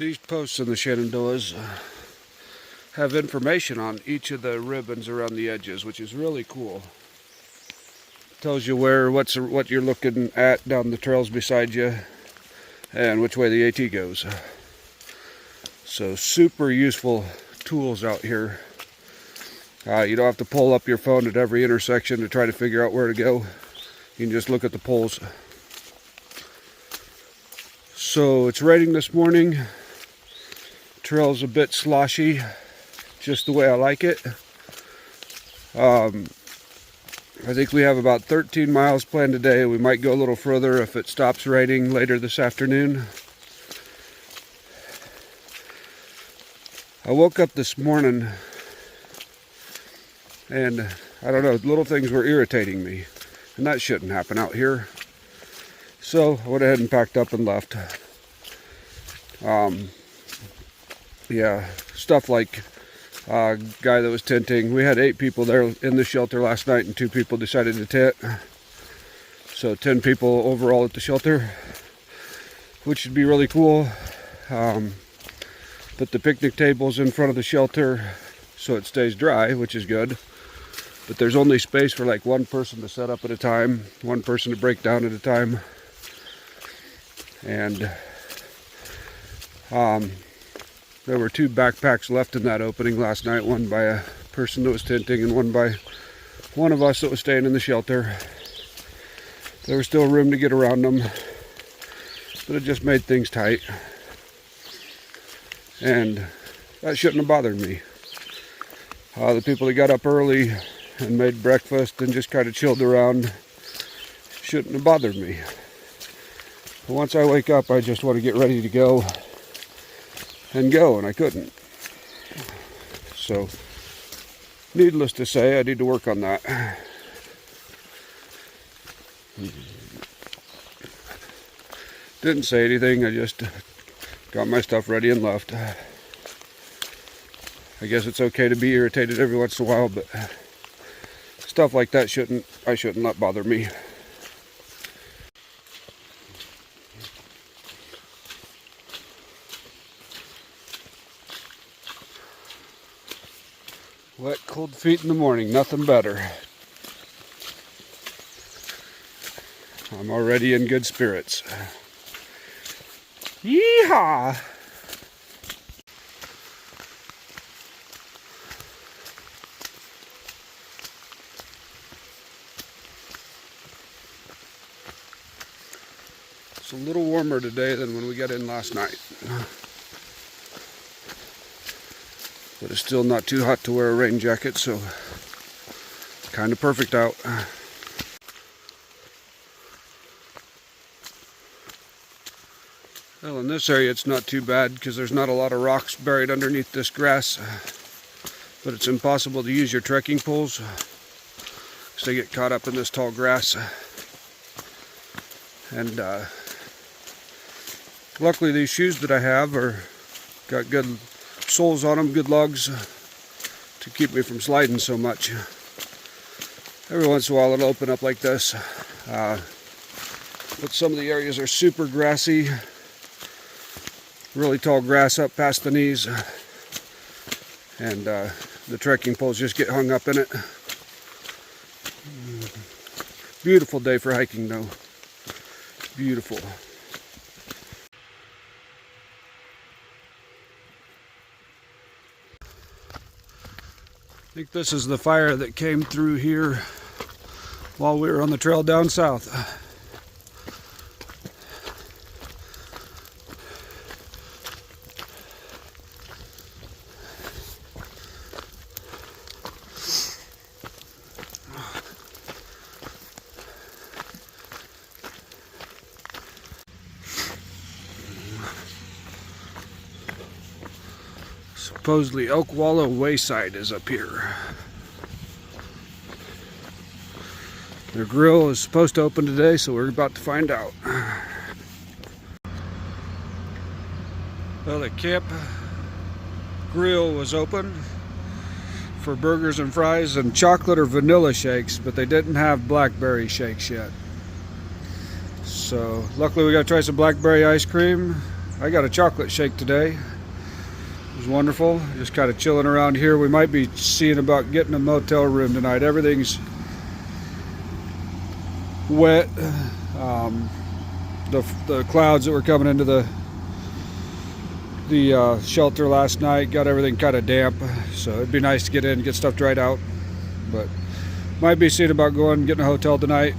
These posts in the Shanendoahs have information on each of the ribbons around the edges, which is really cool. Tells you what you're looking at down the trails beside you and which way the AT goes. So super useful tools out here. You don't have to pull up your phone at every intersection to try to figure out where to go. You can just look at the poles. So it's raining this morning. Trail's a bit sloshy, just the way I like it. I think we have about 13 miles planned today. We might go a little further if it stops raining later this afternoon. I woke up this morning and I don't know, little things were irritating me, and that shouldn't happen out here. So I went ahead and packed up and left. Yeah, stuff like guy that was tenting. We had 8 people there in the shelter last night, and 2 people decided to tent. So 10 people overall at the shelter, which should be really cool. Put the picnic tables in front of the shelter so it stays dry, which is good. But there's only space for like one person to set up at a time, one person to break down at a time. And there were 2 backpacks left in that opening last night, one by a person that was tenting and one by one of us that was staying in the shelter. There was still room to get around them, but it just made things tight. And that shouldn't have bothered me. The people that got up early and made breakfast and just kind of chilled around shouldn't have bothered me. But once I wake up, I just want to get ready to go, and I couldn't. So, needless to say, I need to work on that. Didn't say anything, I just got my stuff ready and left. I guess it's okay to be irritated every once in a while, but stuff like that I shouldn't let bother me. Wet, cold feet in the morning, nothing better. I'm already in good spirits. Yeehaw! It's a little warmer today than when we got in last night. But it's still not too hot to wear a rain jacket, so kind of perfect out. Well, in this area it's not too bad because there's not a lot of rocks buried underneath this grass, but it's impossible to use your trekking poles because they get caught up in this tall grass. And luckily these shoes that I have got good soles on them, good lugs to keep me from sliding so much. Every once in a while it'll open up like this, but some of the areas are super grassy, really tall grass up past the knees, and the trekking poles just get hung up in it. Beautiful day for hiking though, beautiful. I think this is the fire that came through here while we were on the trail down south. Supposedly Elk Wallow Wayside is up here. Their grill is supposed to open today, so we're about to find out. Well, the camp grill was open for burgers and fries and chocolate or vanilla shakes, but they didn't have blackberry shakes yet. So luckily we got to try some blackberry ice cream. I got a chocolate shake today. It was wonderful. Just kind of chilling around here. We might be seeing about getting a motel room tonight. Everything's wet. The clouds that were coming into the shelter last night got everything kind of damp, so it'd be nice to get in and get stuff dried out. But might be seeing about going and getting a hotel tonight.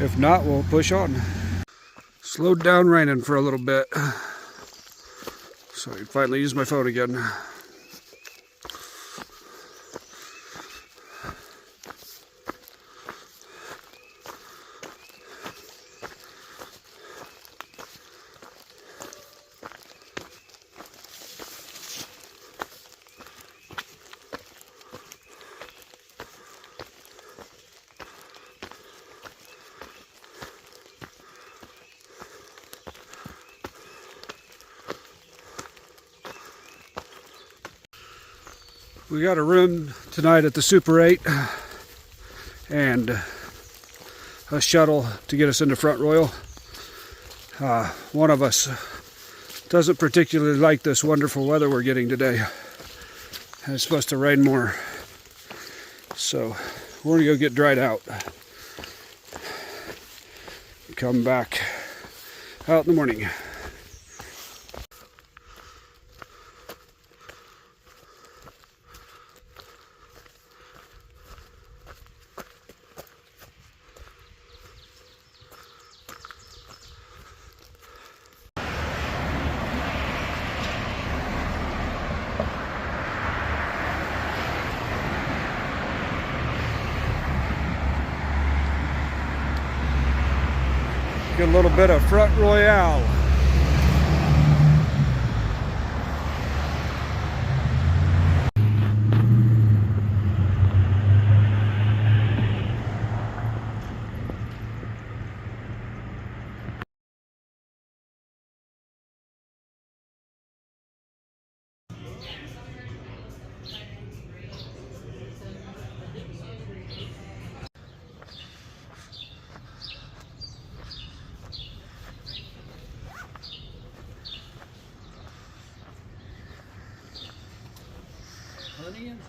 If not, we'll push on. Slowed down raining for a little bit, so I can finally use my phone again. We got a room tonight at the Super 8 and a shuttle to get us into Front Royal. One of us doesn't particularly like this wonderful weather we're getting today. And it's supposed to rain more. So we're gonna go get dried out. Come back out in the morning. Get a little bit of Front Royale. Honey and